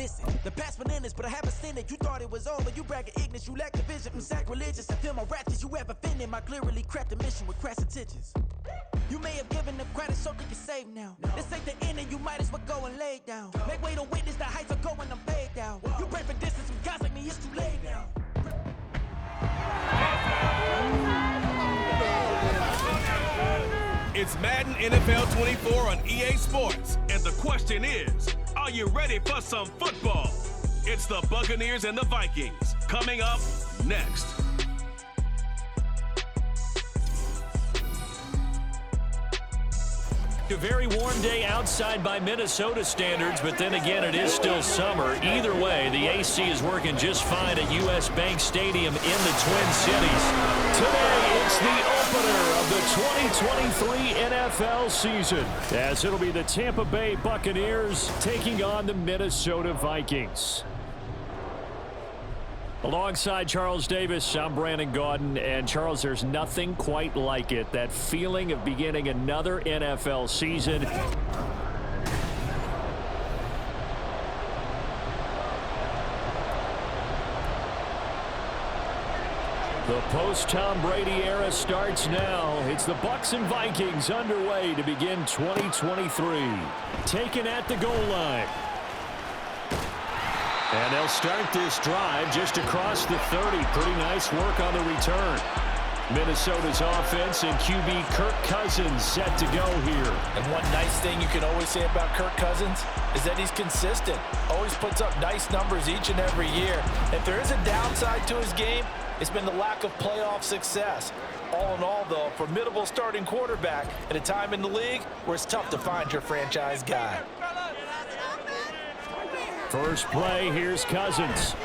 Listen, the past bananas, but I haven't seen it. You thought it was over, you bragging ignorance, you lack the vision. I'm sacrilegious, I feel my wrath as you ever offended. My clearly crafted mission with crass intentions. You may have given them credit so they can save now. This ain't the end and you might as well go and lay down. Make way to witness the heights are going, I'm paid down. You pray for distance with guys like me, it's too late now. It's Madden NFL 24 on EA Sports, and the question is, are you ready for some football? It's the Buccaneers and the Vikings, coming up next. A very warm day outside by Minnesota standards, but then again, it is still summer. Either way, the AC is working just fine at US Bank Stadium in the Twin Cities. Today, it's the opener of the 2023 NFL season, as it'll be the Tampa Bay Buccaneers taking on the Minnesota Vikings. Alongside Charles Davis, I'm Brandon Gaudin, and Charles, there's nothing quite like it. That feeling of beginning another NFL season. The post-Tom Brady era starts now. It's the Bucs and Vikings underway to begin 2023. Taken at the goal line. And they'll start this drive just across the 30. Pretty nice work on the return. Minnesota's offense and QB Kirk Cousins set to go here. And one nice thing you can always say about Kirk Cousins is that he's consistent. Always puts up nice numbers each and every year. If there is a downside to his game, it's been the lack of playoff success. All in all, though, a formidable starting quarterback at a time in the league where it's tough to find your franchise guy. First play, here's Cousins.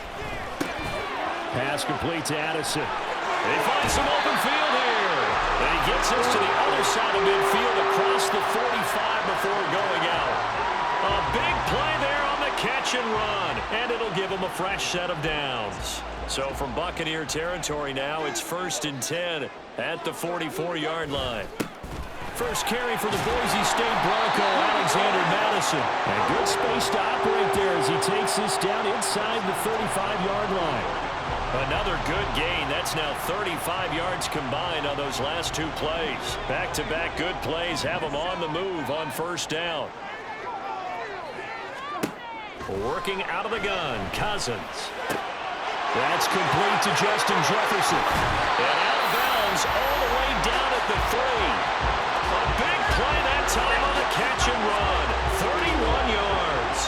Pass complete to Addison. They find some open field here. And he gets us to the other side of midfield across the 45 before going out. A big play there on the catch and run. And it'll give him a fresh set of downs. So from Buccaneer territory now, it's 1st and 10 at the 44-yard line. First carry for the Boise State Bronco, Alexander Madison. And good space to operate there as he takes this down inside the 35-yard line. Another good gain. That's now 35 yards combined on those last two plays. Back-to-back good plays have him on the move on first down. Working out of the gun, Cousins. That's complete to Justin Jefferson. And out of bounds all the way down at the 3. A big play that time on the catch and run. 31 yards.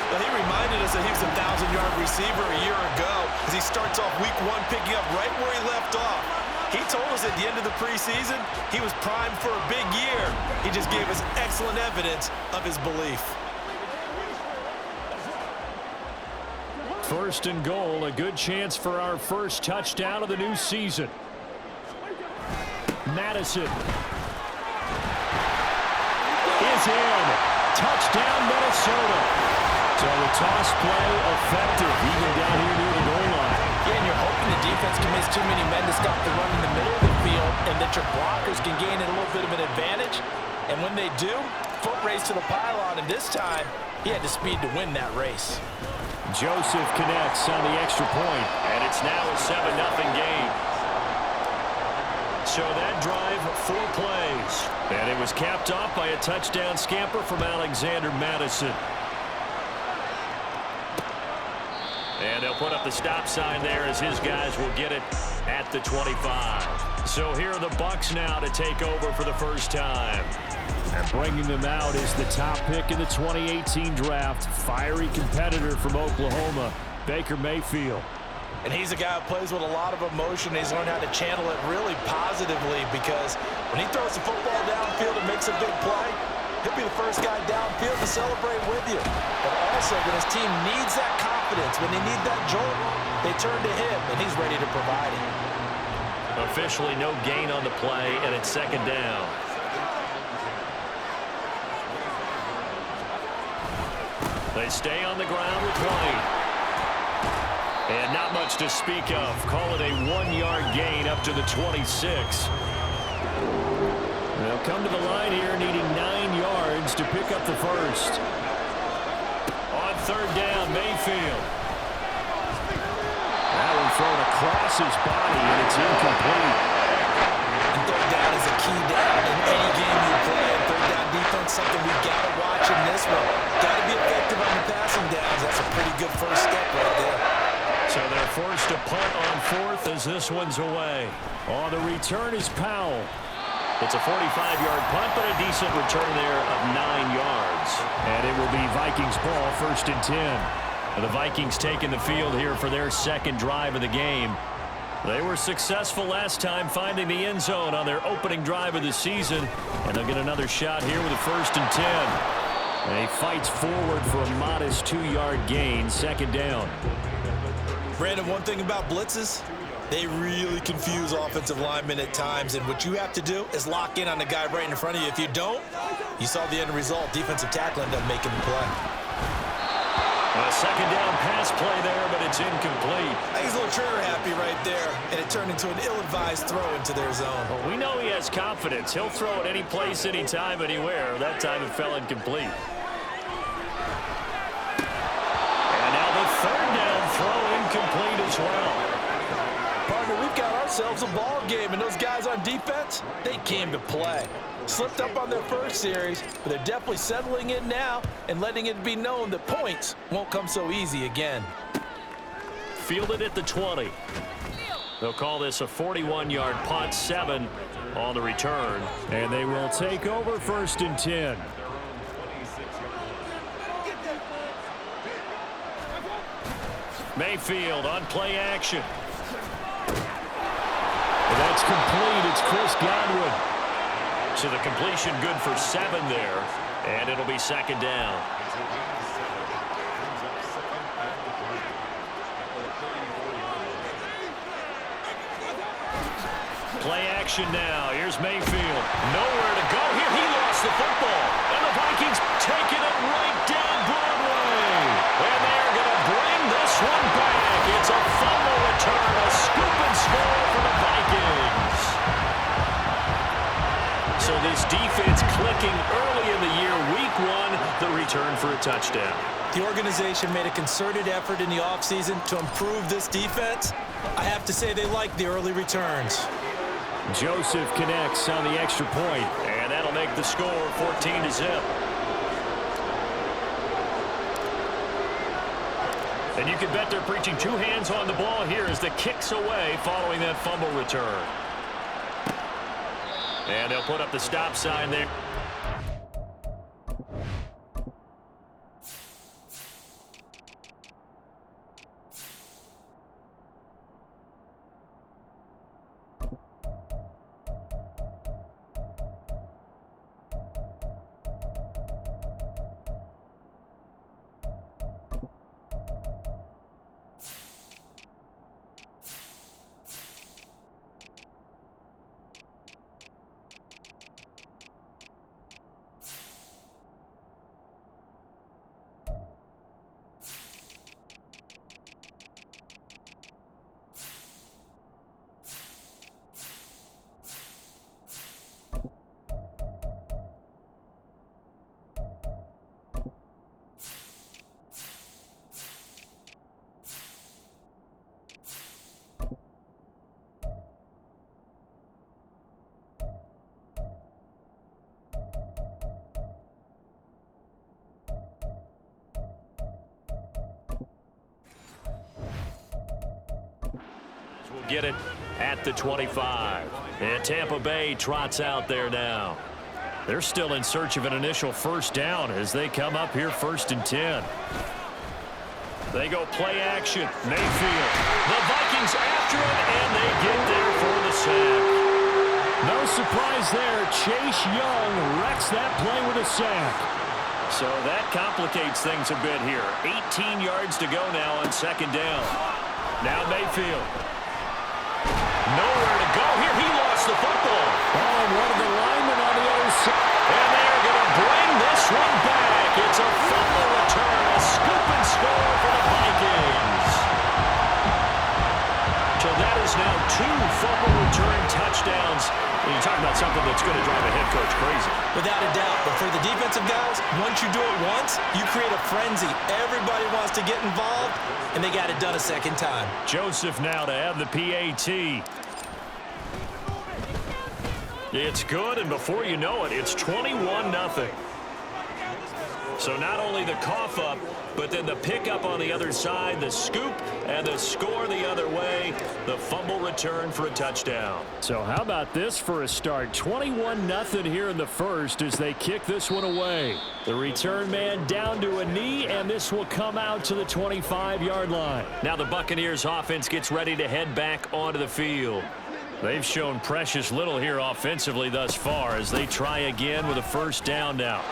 Well, he reminded us that he was a 1,000-yard receiver a year ago as he starts off week 1 picking up right where he left off. He told us at the end of the preseason he was primed for a big year. He just gave us excellent evidence of his belief. First and goal, a good chance for our first touchdown of the new season. Madison is in. Touchdown, Minnesota. So the toss play effective, even down here near the goal line. Yeah, and you're hoping the defense commits too many men to stop the run in the middle of the field and that your blockers can gain a little bit of an advantage. And when they do, foot race to the pylon, and this time, he had the speed to win that race. Joseph connects on the extra point, and it's now a 7-0 game. So that drive, 4 plays. And it was capped off by a touchdown scamper from Alexander Madison. And they'll put up the stop sign there as his guys will get it at the 25. So here are the Bucs now to take over for the first time. And bringing them out is the top pick in the 2018 draft, fiery competitor from Oklahoma, Baker Mayfield. And he's a guy who plays with a lot of emotion. He's learned how to channel it really positively because when he throws the football downfield and makes a big play, he'll be the first guy downfield to celebrate with you. But also, when his team needs that confidence, when they need that jolt, they turn to him, and he's ready to provide it. Officially no gain on the play, and it's 2nd down. They stay on the ground with White. And not much to speak of. Call it a 1-yard gain up to the 26. They'll come to the line here needing 9 yards to pick up the first. On third down, Mayfield. That one thrown across his body, and it's incomplete. And third down is a key down in any game you play. Third down defense, something we've got to watch in this one. Got to be effective on the passing downs. That's a pretty good first step right there. So they're forced to punt on fourth as this one's away. On the return is Powell. It's a 45-yard punt, but a decent return there of 9 yards. And it will be Vikings ball, 1st and 10. And the Vikings taking the field here for their second drive of the game. They were successful last time finding the end zone on their opening drive of the season. And they'll get another shot here with a 1st and 10. And he fights forward for a modest 2-yard gain, 2nd down. Brandon, one thing about blitzes, they really confuse offensive linemen at times, and what you have to do is lock in on the guy right in front of you. If you don't, you saw the end result. Defensive tackle ended up making the play. A 2nd down pass play there, but it's incomplete. I think he's a little trigger happy right there, and it turned into an ill-advised throw into their zone. Well, we know he has confidence. He'll throw it any place, anytime, anywhere. That time it fell incomplete. And now the 3rd down throw incomplete as well. Partner, we've got ourselves a ball game, and those guys on defense, they came to play. Slipped up on their first series, but they're definitely settling in now and letting it be known that points won't come so easy again. Fielded at the 20. They'll call this a 41-yard punt, 7 on the return. And they will take over 1st and 10. Mayfield on play action. That's complete. It's Chris Godwin. So the completion good for 7 there, and it'll be 2nd down. Play action now. Here's Mayfield. Nowhere to go here. He lost the football. And the Vikings taking it right down Broadway. And they're going to bring this one back. It's a fumble return, a scoop and score for the Vikings. So this defense clicking early in the year. Week 1, the return for a touchdown. The organization made a concerted effort in the offseason to improve this defense. I have to say they like the early returns. Joseph connects on the extra point, and that'll make the score 14-0. And you can bet they're preaching 2 hands on the ball here as the kick's away following that fumble return. And they'll put up the stop sign there. Get it at the 25. And Tampa Bay trots out there now. They're still in search of an initial 1st down as they come up here 1st and 10. They go play action. Mayfield. The Vikings after it, and they get there for the sack. No surprise there. Chase Young wrecks that play with a sack. So that complicates things a bit here. 18 yards to go now on 2nd down. Now Mayfield. Nowhere to go here. He lost the football. Oh, and one of the linemen on the other side. And they're going to bring this one back. It's a fumble return, a scoop and score for the Vikings. So that is now 2 fumble return touchdowns. And you're talking about something that's going to drive a head coach crazy. Without a doubt. But for the defensive guys, once you do it once, you create a frenzy. Everybody wants to get involved, and they got it done a second time. Joseph now to have the PAT. It's good, and before you know it, it's 21-0. So not only the cough up, but then the pickup on the other side, the scoop, and the score the other way, the fumble return for a touchdown. So how about this for a start? 21-0 here in the first as they kick this one away. The return man down to a knee, and this will come out to the 25-yard line. Now the Buccaneers offense gets ready to head back onto the field. They've shown precious little here offensively thus far as they try again with a first down now.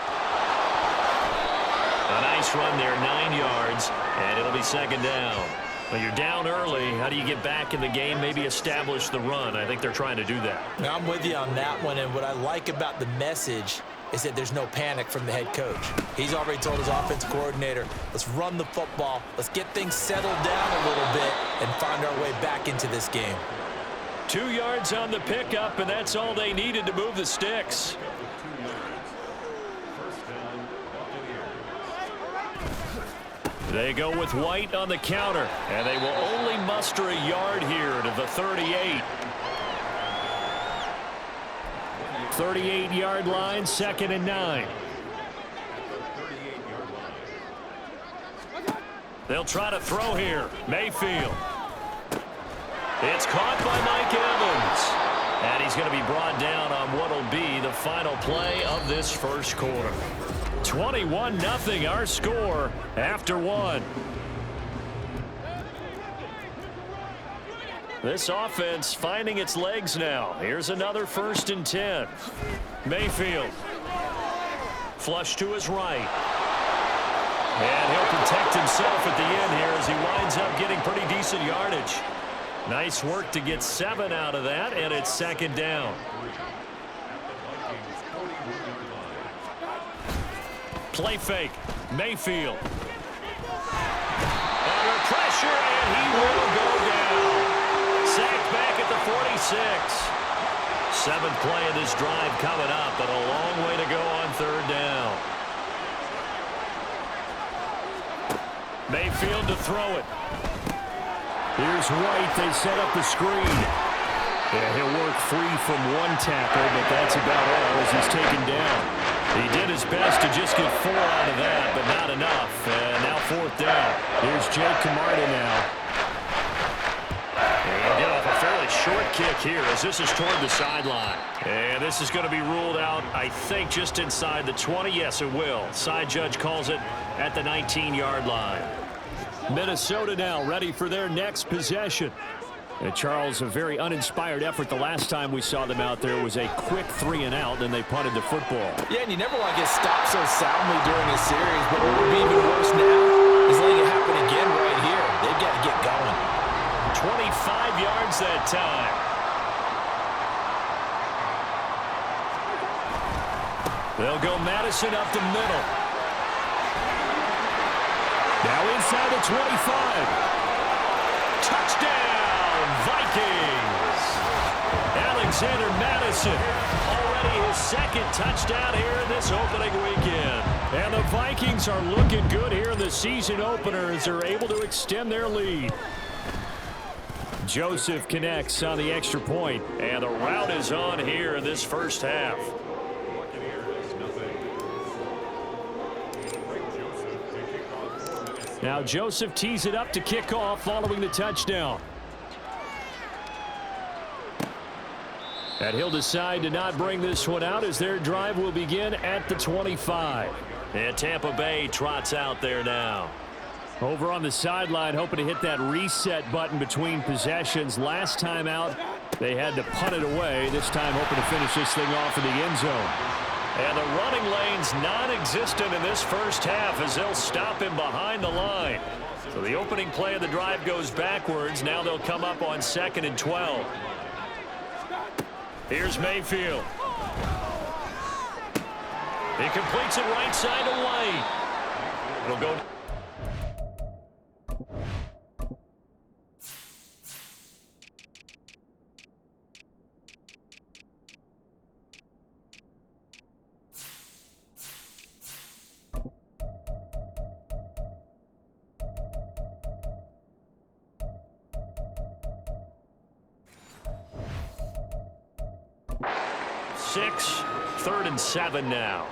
A nice run there, 9 yards, and it'll be second down. Well, you're down early. How do you get back in the game, maybe establish the run? I think they're trying to do that. Now, I'm with you on that one, and what I like about the message is that there's no panic from the head coach. He's already told his offensive coordinator, let's run the football, let's get things settled down a little bit and find our way back into this game. 2 yards on the pickup, and that's all they needed to move the sticks. They go with White on the counter, and they will only muster a yard here to the 38. 38-yard line, 2nd and 9. They'll try to throw here. Mayfield. It's caught by Mike Evans. And he's going to be brought down on what will be the final play of this first quarter. 21-0 our score after one. This offense finding its legs now. Here's another 1st and 10. Mayfield. Flush to his right. And he'll protect himself at the end here as he winds up getting pretty decent yardage. Nice work to get 7 out of that, and it's 2nd down. Play fake. Mayfield. Under pressure, and he will go down. Sacked back at the 46. 7th play of this drive coming up, but a long way to go on 3rd down. Mayfield to throw it. Here's White. They set up the screen. Yeah, he'll work free from one tackle, but that's about all as he's taken down. He did his best to just get 4 out of that, but not enough. And now 4th down. Here's Jake Camarda now. And get off a fairly short kick here as this is toward the sideline. And this is going to be ruled out, I think, just inside the 20. Yes, it will. Side judge calls it at the 19-yard line. Minnesota now ready for their next possession. And Charles, a very uninspired effort. The last time we saw them out there was a quick 3 and out, and they punted the football. Yeah, and you never want to get stopped so soundly during a series, but what would be even worse now is letting it happen again right here. They've got to get going. 25 yards that time. They'll go Madison up the middle. Now inside the 25. Touchdown, Vikings. Alexander Madison, already his 2nd touchdown here in this opening weekend. And the Vikings are looking good here in the season opener as they're able to extend their lead. Joseph connects on the extra point, and the route is on here in this first half. Now Joseph tees it up to kick off following the touchdown. And he'll decide to not bring this one out as their drive will begin at the 25. And Tampa Bay trots out there now. Over on the sideline, hoping to hit that reset button between possessions. Last time out, they had to punt it away. This time hoping to finish this thing off in the end zone. And the running lane's non-existent in this first half as they'll stop him behind the line. So the opening play of the drive goes backwards. Now they'll come up on 2nd and 12. Here's Mayfield. He completes it right side to White. It'll go. 6, 3rd and 7 now.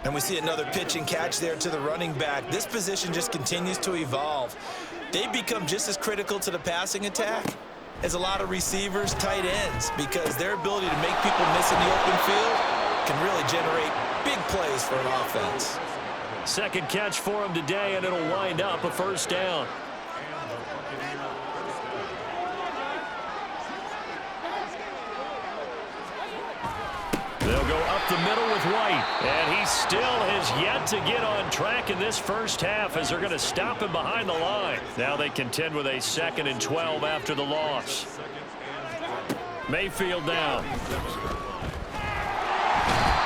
And we see another pitch and catch there to the running back. This position just continues to evolve. They become just as critical to the passing attack as a lot of receivers, tight ends, because their ability to make people miss in the open field can really generate big plays for an offense. Second catch for him today, and it'll wind up a first down. They'll go up the middle with White, and he still has yet to get on track in this first half as they're going to stop him behind the line. Now they contend with a 2nd and 12 after the loss. Mayfield down.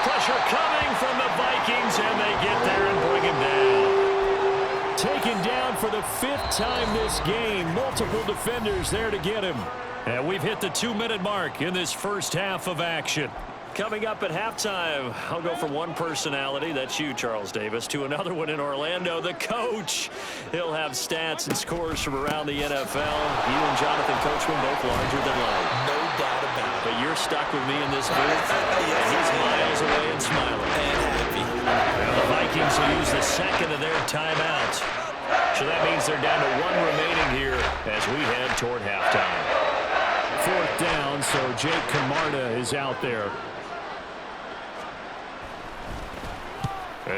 Pressure coming from the Vikings, and they get there and bring him down. Taken down for the 5th time this game. Multiple defenders there to get him. And we've hit the 2-minute mark in this first half of action. Coming up at halftime, I'll go from one personality, that's you, Charles Davis, to another one in Orlando, the coach. He'll have stats and scores from around the NFL. You and Jonathan Coachman both larger than life. No doubt about it. But you're stuck with me in this booth, and he's miles away and smiling. And happy. Now the Vikings will use the 2nd of their timeouts. So that means they're down to 1 remaining here as we head toward halftime. 4th down, so Jake Camarda is out there.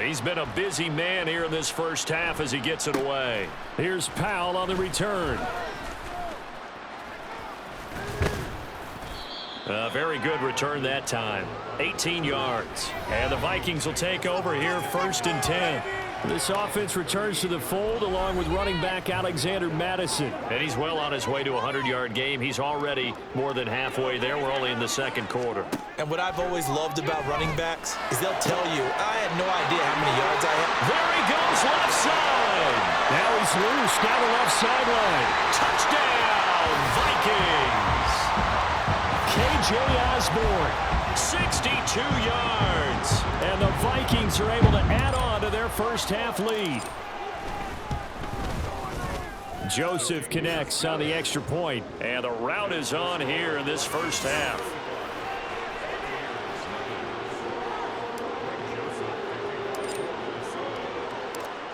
He's been a busy man here in this first half as he gets it away. Here's Powell on the return. A very good return that time. 18 yards. And the Vikings will take over here 1st and 10. This offense returns to the fold along with running back Alexander Madison. And he's well on his way to a 100-yard game. He's already more than halfway there. We're only in the 2nd quarter. And what I've always loved about running backs is they'll tell you, I had no idea how many yards I had. There he goes, left side. Now he's loose down the left sideline. Touchdown, Vikings. K.J. Osborne, 62 yards. And the Vikings are able to add on to their first half lead. Joseph connects on the extra point. And the route is on here in this first half.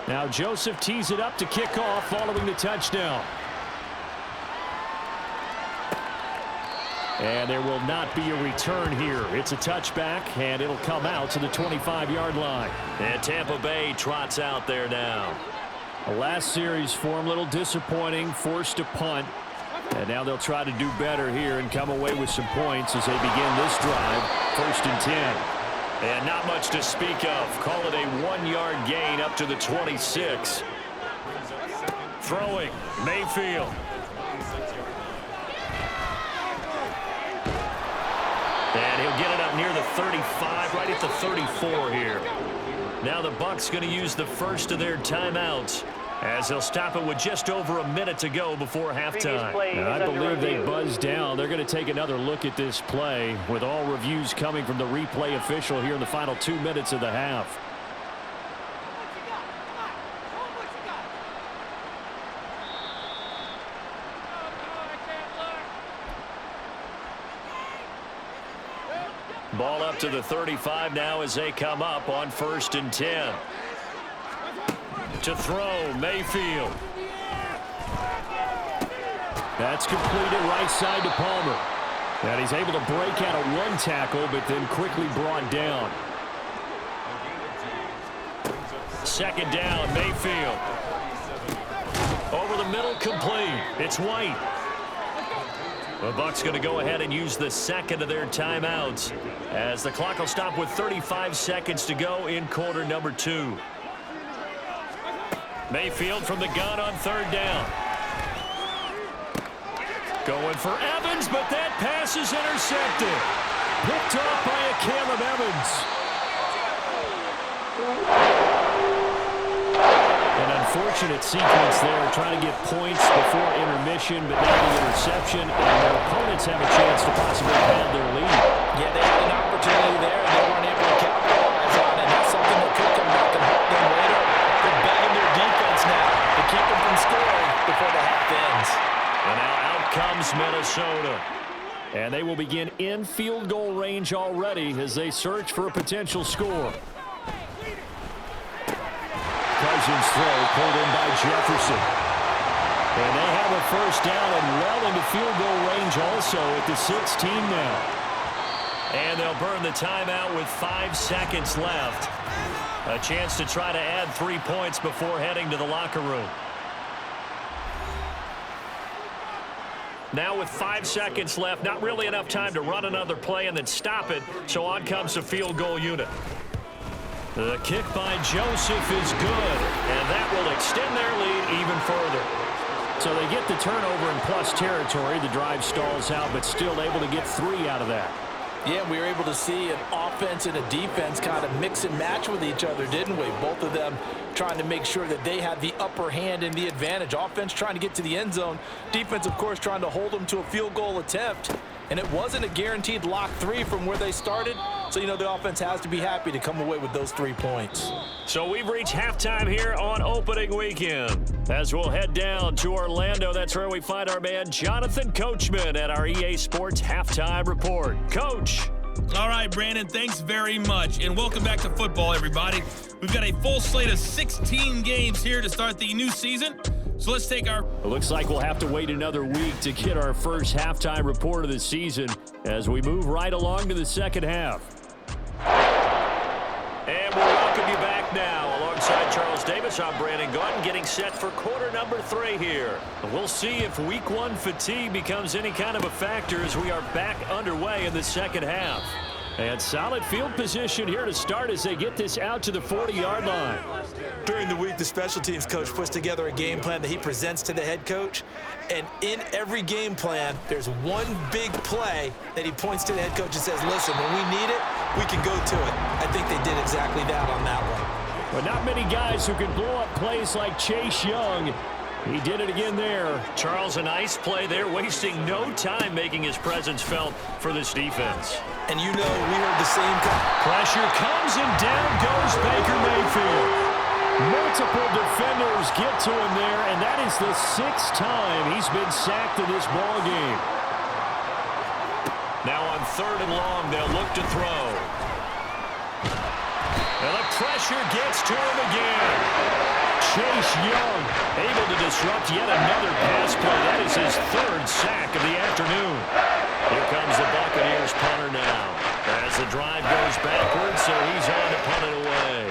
Now Joseph tees it up to kick off following the touchdown. And there will not be a return here. It's a touchback, and it'll come out to the 25-yard line. And Tampa Bay trots out there now. The last series for him, a little disappointing, forced to punt. And now they'll try to do better here and come away with some points as they begin this drive. 1st and 10. And not much to speak of. Call it a 1-yard gain up to the 26. Throwing, Mayfield. And he'll get it up near the 35, right at the 34 here. Now the Bucs going to use the first of their timeouts as they'll stop it with just over a minute to go before halftime. And I believe they buzzed down. They're going to take another look at this play with all reviews coming from the replay official here in the final 2 minutes of the half. Ball up to the 35 now as they come up on 1st and 10. To throw, Mayfield. That's completed right side to Palmer. And he's able to break out of one tackle, but then quickly brought down. 2nd down, Mayfield. Over the middle, complete. It's White. The Bucs going to go ahead and use the 2nd of their timeouts as the clock will stop with 35 seconds to go in quarter number 2. Mayfield from the gun on 3rd down. Going for Evans, but that pass is intercepted. Picked off by a Caleb Evans. An unfortunate sequence there, trying to get points before intermission, but now the interception, and their opponents have a chance to possibly have their lead. Yeah, they had an opportunity there, and they weren't able to capitalize on it. That's something that could come back and hurt them later. They're begging their defense now to keep them from scoring before the half ends. And now out comes Minnesota. And they will begin in field goal range already as they search for a potential score. Cousins throw pulled in by Jefferson. And they have a first down and well into field goal range also at the 16 now. And they'll burn the timeout with 5 seconds left. A chance to try to add 3 points before heading to the locker room. Now with 5 seconds left, not really enough time to run another play and then stop it, so on comes the field goal unit. The kick by Joseph is good, and that will extend their lead even further. So they get the turnover in plus territory. The drive stalls out, but still able to get 3 out of that. Yeah, we were able to see an offense and a defense kind of mix and match with each other, didn't we? Both of them trying to make sure that they had the upper hand and the advantage. Offense trying to get to the end zone. Defense, of course, trying to hold them to a field goal attempt. And it wasn't a guaranteed lock 3 from where they started. So, you know, the offense has to be happy to come away with those 3 points. So we've reached halftime here on opening weekend. As we'll head down to Orlando, that's where we find our man Jonathan Coachman at our EA Sports Halftime Report. Coach. All right, Brandon, thanks very much. And welcome back to football, everybody. We've got a full slate of 16 games here to start the new season. So let's take our... It looks like we'll have to wait another week to get our first halftime report of the season as we move right along to the second half. And we'll welcome you back now. Alongside Charles Davis, I'm Brandon Gordon, getting set for quarter number 3 here. We'll see if week 1 fatigue becomes any kind of a factor as we are back underway in the second half. And solid field position here to start as they get this out to the 40-yard line. During the week, the special teams coach puts together a game plan that he presents to the head coach. And in every game plan, there's one big play that he points to the head coach and says, listen, when we need it, we can go to it. I think they did exactly that on that one. But not many guys who can blow up plays like Chase Young. He did it again there. Charles, a nice play there, wasting no time making his presence felt for this defense. And you know, we heard the same pressure comes and down goes Baker Mayfield. Multiple defenders get to him there, and that is the 6th time he's been sacked in this ball game. Now on 3rd and long, they'll look to throw. And the pressure gets to him again. Chase Young able to disrupt yet another pass play. That is his 3rd sack of the afternoon. Here comes the Buccaneers punter now. As the drive goes backwards, so he's on to punt it away.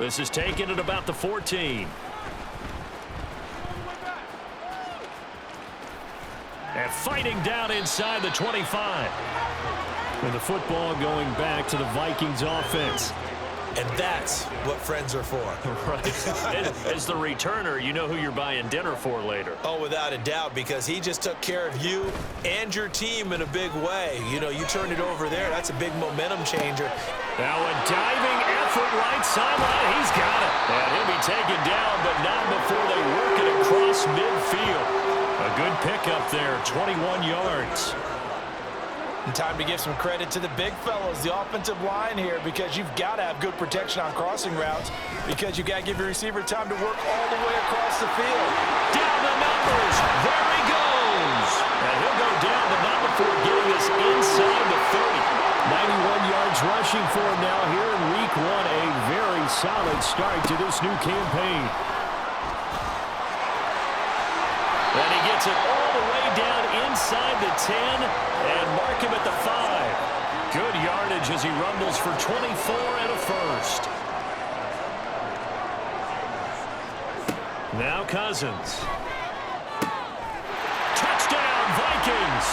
This is taken at about the 14. And fighting down inside the 25. And the football going back to the Vikings offense. And that's what friends are for. Right. As the returner, you know who you're buying dinner for later. Oh, without a doubt, because he just took care of you and your team in a big way. You know, you turned it over there. That's a big momentum changer. Now a diving effort right sideline. He's got it. And he'll be taken down, but not before they work it across midfield. A good pickup there, 21 yards. And time to give some credit to the big fellows, the offensive line here, because you've got to have good protection on crossing routes, because you've got to give your receiver time to work all the way across the field. Down the numbers. There he goes. And he'll go down, but not before getting this inside the 30. 91 yards rushing for him now here in week 1. A very solid start to this new campaign. And he gets it all the way down inside the 10 and mark him at the 5. Good yardage as he rumbles for 24 and a first. Now Cousins. Touchdown, Vikings.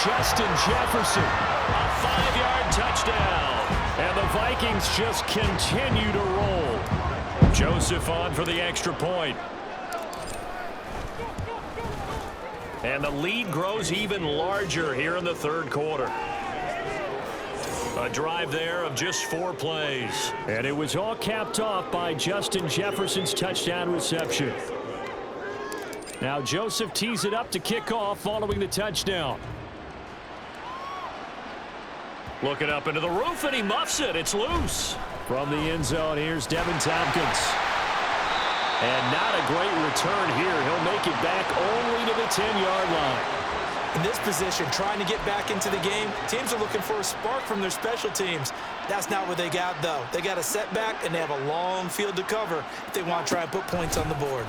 Justin Jefferson, a 5-yard touchdown. And the Vikings just continue to roll. Joseph on for the extra point. And the lead grows even larger here in the 3rd quarter. A drive there of just 4 plays. And it was all capped off by Justin Jefferson's touchdown reception. Now Joseph tees it up to kick off following the touchdown. Looking up into the roof, and he muffs it. It's loose. From the end zone, here's Devin Tompkins. And not a great return here. He'll make it back only to the 10-yard line. In this position, trying to get back into the game, teams are looking for a spark from their special teams. That's not what they got, though. They got a setback, and they have a long field to cover if they want to try and put points on the board.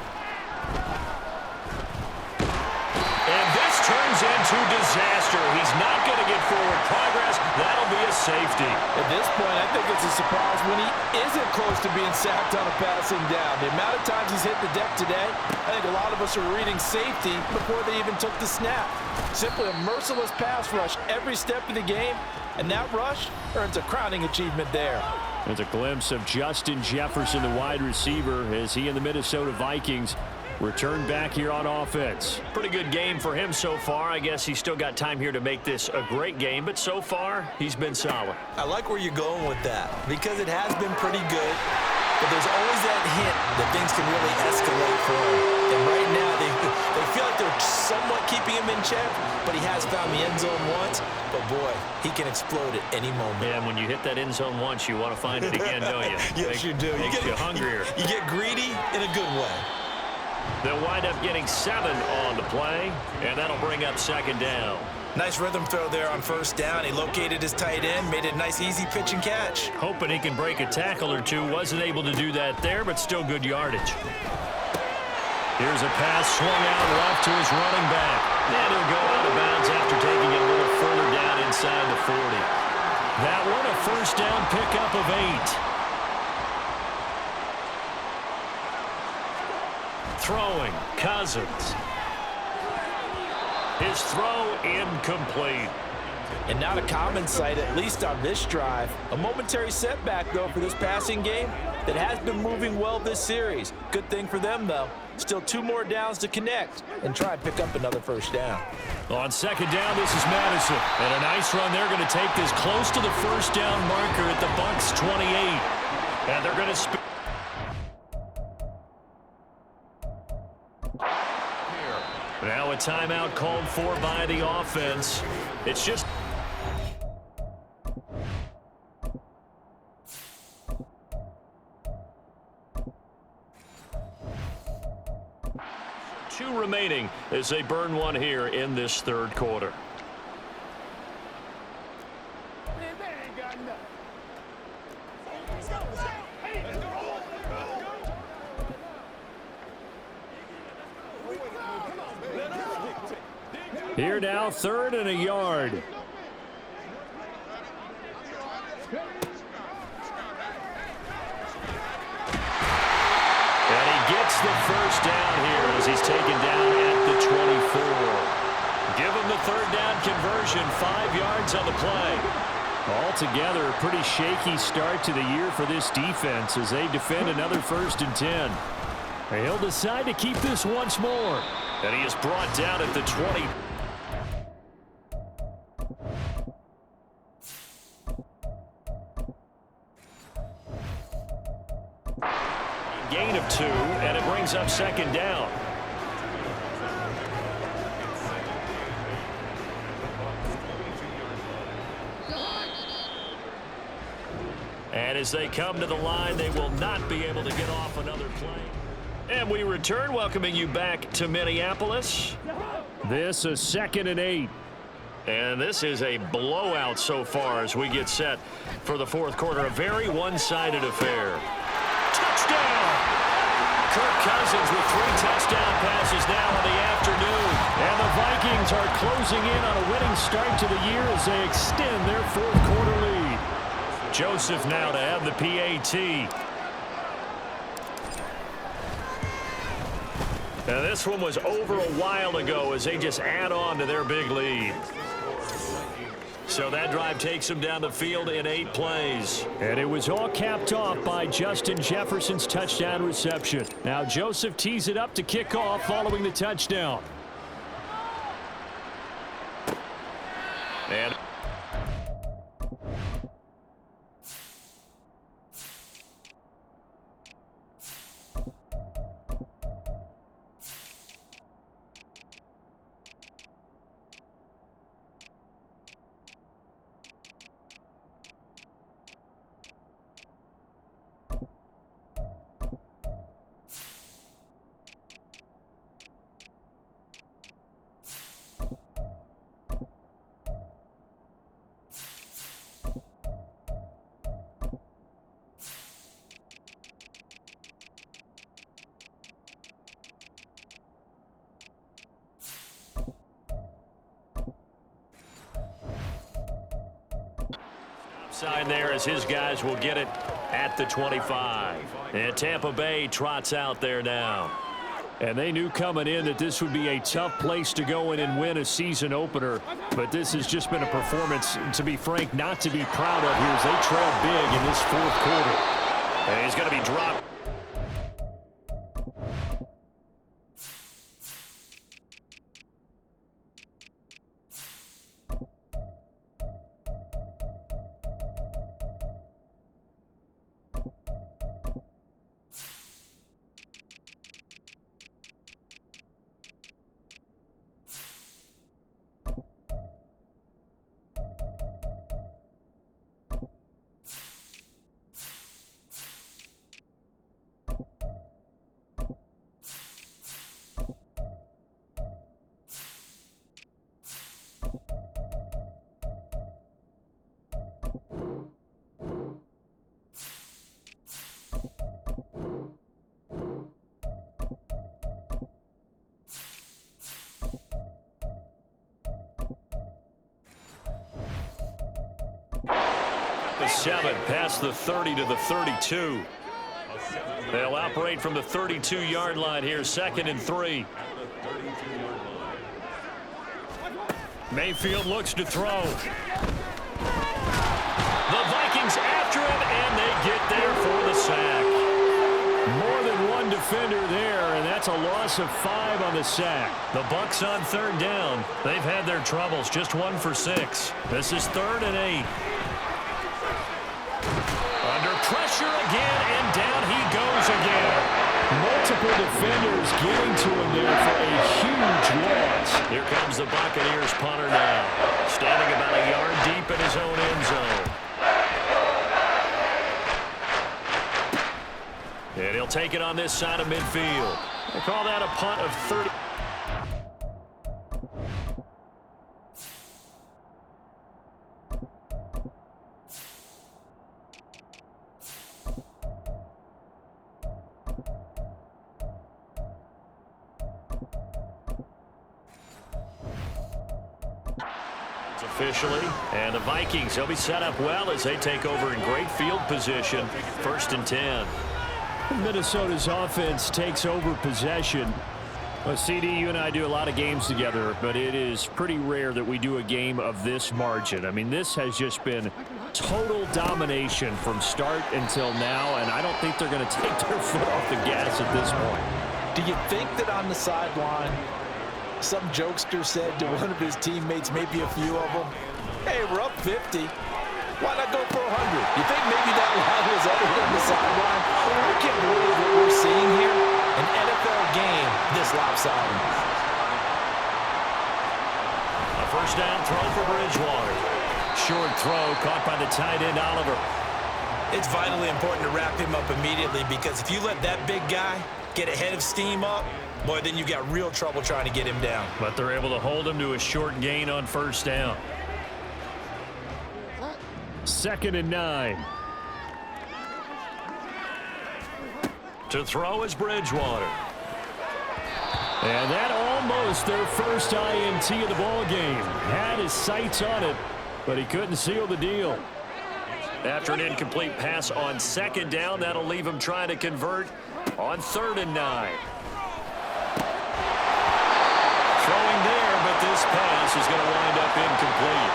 And this turns into disaster. He's not going to get forward progress. That'll be a safety. At this point, I think it's a surprise when he isn't close to being sacked on a passing down. The amount of times he's hit the deck today, I think a lot of us are reading safety before they even took the snap. Simply a merciless pass rush every step of the game, and that rush earns a crowning achievement there. There's a glimpse of Justin Jefferson, the wide receiver, as he and the Minnesota Vikings return back here on offense. Pretty good game for him so far. I guess he's still got time here to make this a great game, but so far, he's been solid. I like where you're going with that because it has been pretty good, but there's always that hint that things can really escalate for him. And right now, they feel like they're somewhat keeping him in check, but he has found the end zone once. But, boy, he can explode at any moment. Yeah, and when you hit that end zone once, you want to find it again, don't you? Yes, you do. Makes you hungrier. You get greedy in a good way. They'll wind up getting 7 on the play, and that'll bring up second down. Nice rhythm throw there on first down. He located his tight end, made it a nice, easy pitch and catch. Hoping he can break a tackle or two. Wasn't able to do that there, but still good yardage. Here's a pass swung out left to his running back. And he'll go out of bounds after taking it a little further down inside the 40. That one a first down pickup of 8. Throwing, Cousins. His throw incomplete. And not a common sight, at least on this drive. A momentary setback, though, for this passing game that has been moving well this series. Good thing for them, though. Still 2 more downs to connect and try and pick up another first down. On second down, this is Madison. And a nice run. They're going to take this close to the first down marker at the Bucs 28. And they're going to now a timeout called for by the offense. It's just 2 remaining as they burn one here in this third quarter. Here now, 3rd and a yard. And he gets the first down here as he's taken down at the 24. Give him the 3rd down conversion, 5 yards on the play. Altogether, a pretty shaky start to the year for this defense as they defend another 1st and 10. He'll decide to keep this once more. And he is brought down at the 20. Gain of 2, and it brings up second down. And as they come to the line, they will not be able to get off another play. And we return, welcoming you back to Minneapolis. This is 2nd and 8. And this is a blowout so far as we get set for the 4th quarter. A very one-sided affair. Touchdown! Kirk Cousins with 3 touchdown passes now in the afternoon. And the Vikings are closing in on a winning start to the year as they extend their 4th quarter lead. Joseph now to have the PAT. Now this one was over a while ago as they just add on to their big lead. So that drive takes them down the field in 8 plays. And it was all capped off by Justin Jefferson's touchdown reception. Now Joseph tees it up to kick off following the touchdown. And Sign there as his guys will get it at the 25. And Tampa Bay trots out there now. And they knew coming in that this would be a tough place to go in and win a season opener. But this has just been a performance, to be frank, not to be proud of here as they trail big in this fourth quarter. And he's going to be dropped. The 7 past the 30 to the 32. They'll operate from the 32-yard line here, 2nd and 3. Mayfield looks to throw. The Vikings after him, and they get there for the sack. More than one defender there, and that's a loss of 5 on the sack. The Bucs on 3rd down. They've had their troubles, just 1 for 6. This is 3rd and 8. Under pressure again, and down he goes again. Multiple defenders getting to him there for a huge loss. Here comes the Buccaneers punter now, standing about a yard deep in his own end zone. And he'll take it on this side of midfield. They call that a punt of 30. Officially, and the Vikings, they'll be set up well as they take over in great field position. 1st and 10. Minnesota's offense takes over possession. Well, CD, you and I do a lot of games together, but it is pretty rare that we do a game of this margin. I mean, this has just been total domination from start until now, and I don't think they're going to take their foot off the gas at this point. Do you think that on the sideline, some jokester said to one of his teammates, maybe a few of them, hey, we're up 50. Why not go for 100? You think maybe that line was uttered on the sideline? I can't believe what we're seeing here. An NFL game this lopsided. A 1st down throw for Bridgewater. Short throw caught by the tight end, Oliver. It's vitally important to wrap him up immediately because if you let that big guy get ahead of steam up, boy, then you've got real trouble trying to get him down. But they're able to hold him to a short gain on 1st down. 2nd and 9. To throw is Bridgewater. And that almost their first INT of the ball game. Had his sights on it, but he couldn't seal the deal. After an incomplete pass on 2nd down, that'll leave him trying to convert on 3rd and 9. Throwing there, but this pass is going to wind up incomplete.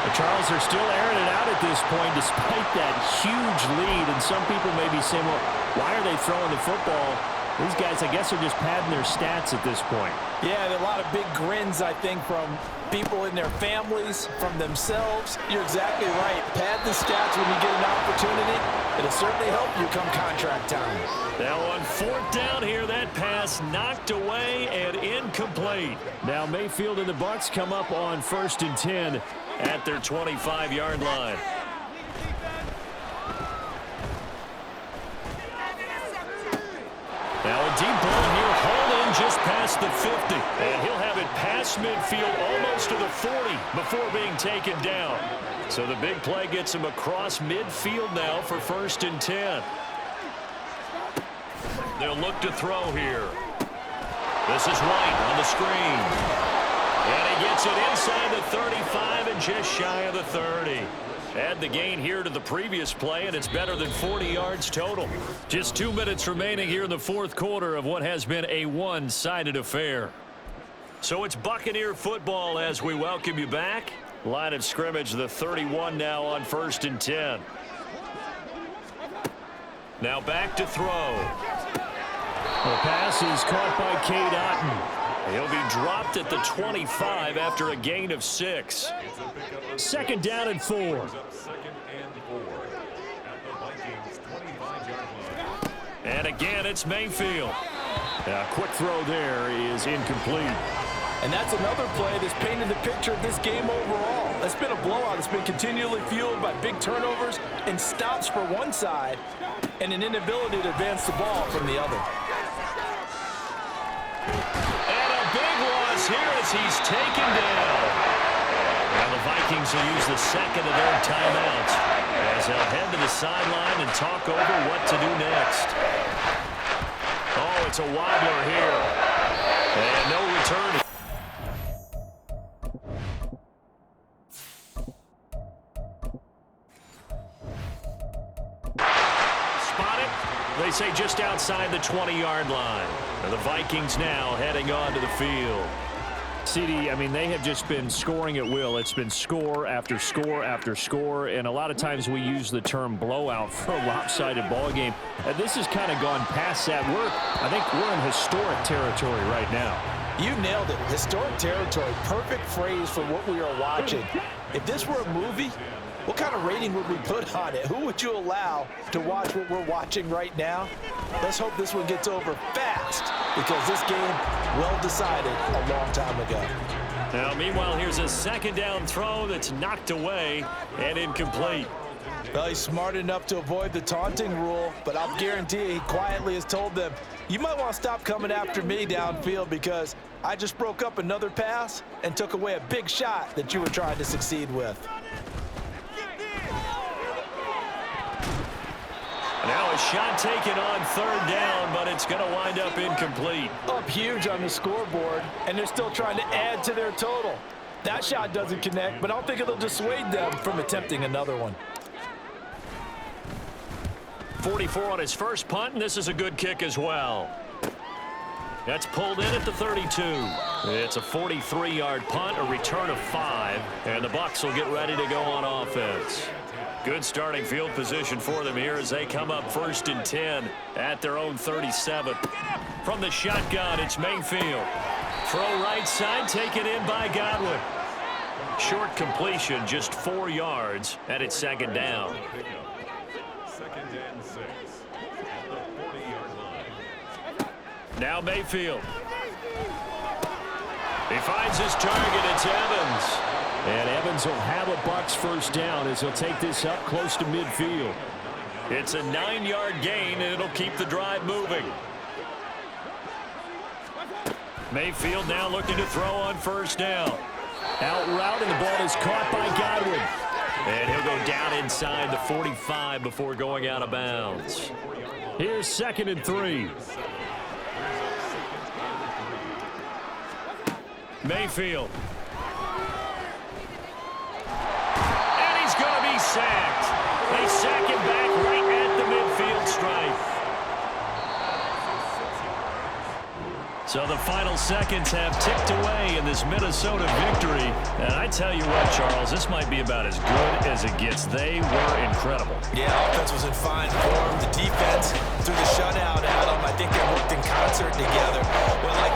The Charles are still airing it out at this point despite that huge lead. And some people may be saying, well, why are they throwing the football? These guys, I guess, are just padding their stats at this point. Yeah, a lot of big grins, I think, from people in their families, from themselves. You're exactly right. Pad the stats when you get an opportunity. It'll certainly help you come contract time. Now on 4th down here, that pass knocked away and incomplete. Now Mayfield and the Bucs come up on 1st and 10 at their 25-yard line. Now a deep ball here, hauled in just past the 50. And he'll have it past midfield almost to the 40 before being taken down. So the big play gets him across midfield now for 1st and 10. They'll look to throw here. This is White on the screen. And he gets it inside the 35 and just shy of the 30. Add the gain here to the previous play, and it's better than 40 yards total. Just 2 minutes remaining here in the fourth quarter of what has been a one-sided affair. So it's Buccaneer football as we welcome you back. Line of scrimmage, the 31 now on 1st and 10. Now back to throw. The pass is caught by Cade Otton. He'll be dropped at the 25 after a gain of 6. 2nd down and 4. And again, it's Mayfield. A quick throw there is incomplete. And that's another play that's painted the picture of this game overall. It's been a blowout. It's been continually fueled by big turnovers and stops for one side and an inability to advance the ball from the other. Here as he's taken down. Now the Vikings will use the second of their timeouts as they'll head to the sideline and talk over what to do next. Oh, it's a wobbler here. And no return. Spotted. They say just outside the 20-yard line. And the Vikings now heading onto the field. CD, I mean, they have just been scoring at will. It's been score after score after score, and a lot of times we use the term blowout for a lopsided ball game. And this has kind of gone past that. I think we're in historic territory right now. You nailed it. Historic territory. Perfect phrase for what we are watching. If this were a movie, what kind of rating would we put on it? Who would you allow to watch what we're watching right now? Let's hope this one gets over fast, because this game, well decided a long time ago. Now, meanwhile, here's a 2nd down throw that's knocked away and incomplete. Well, he's smart enough to avoid the taunting rule, but I'll guarantee you he quietly has told them, you might want to stop coming after me downfield because I just broke up another pass and took away a big shot that you were trying to succeed with. Now a shot taken on 3rd down, but it's going to wind up incomplete. Up huge on the scoreboard, and they're still trying to add to their total. That shot doesn't connect, but I don't think it'll dissuade them from attempting another one. 44 on his first punt, and this is a good kick as well. That's pulled in at the 32. It's a 43-yard punt, a return of 5, and the Bucs will get ready to go on offense. Good starting field position for them here as they come up 1st and 10 at their own 37. From the shotgun, it's Mayfield. Throw right side, taken in by Godwin. Short completion, just 4 yards, and it's 2nd down. 2nd and 6 at the 40-yard line. Now Mayfield. He finds his target. It's Evans. And Evans will have a Bucs 1st down as he'll take this up close to midfield. It's a 9-yard gain, and it'll keep the drive moving. Mayfield now looking to throw on 1st down. Out route, and the ball is caught by Godwin. And he'll go down inside the 45 before going out of bounds. Here's 2nd and 3. Mayfield. Sacked. They sack him back right at the midfield stripe. So the final seconds have ticked away in this Minnesota victory. And I tell you what, Charles, this might be about as good as it gets. They were incredible. Yeah, offense was in fine form. The defense, through the shutout, Adam, I think they worked in concert together. Well, like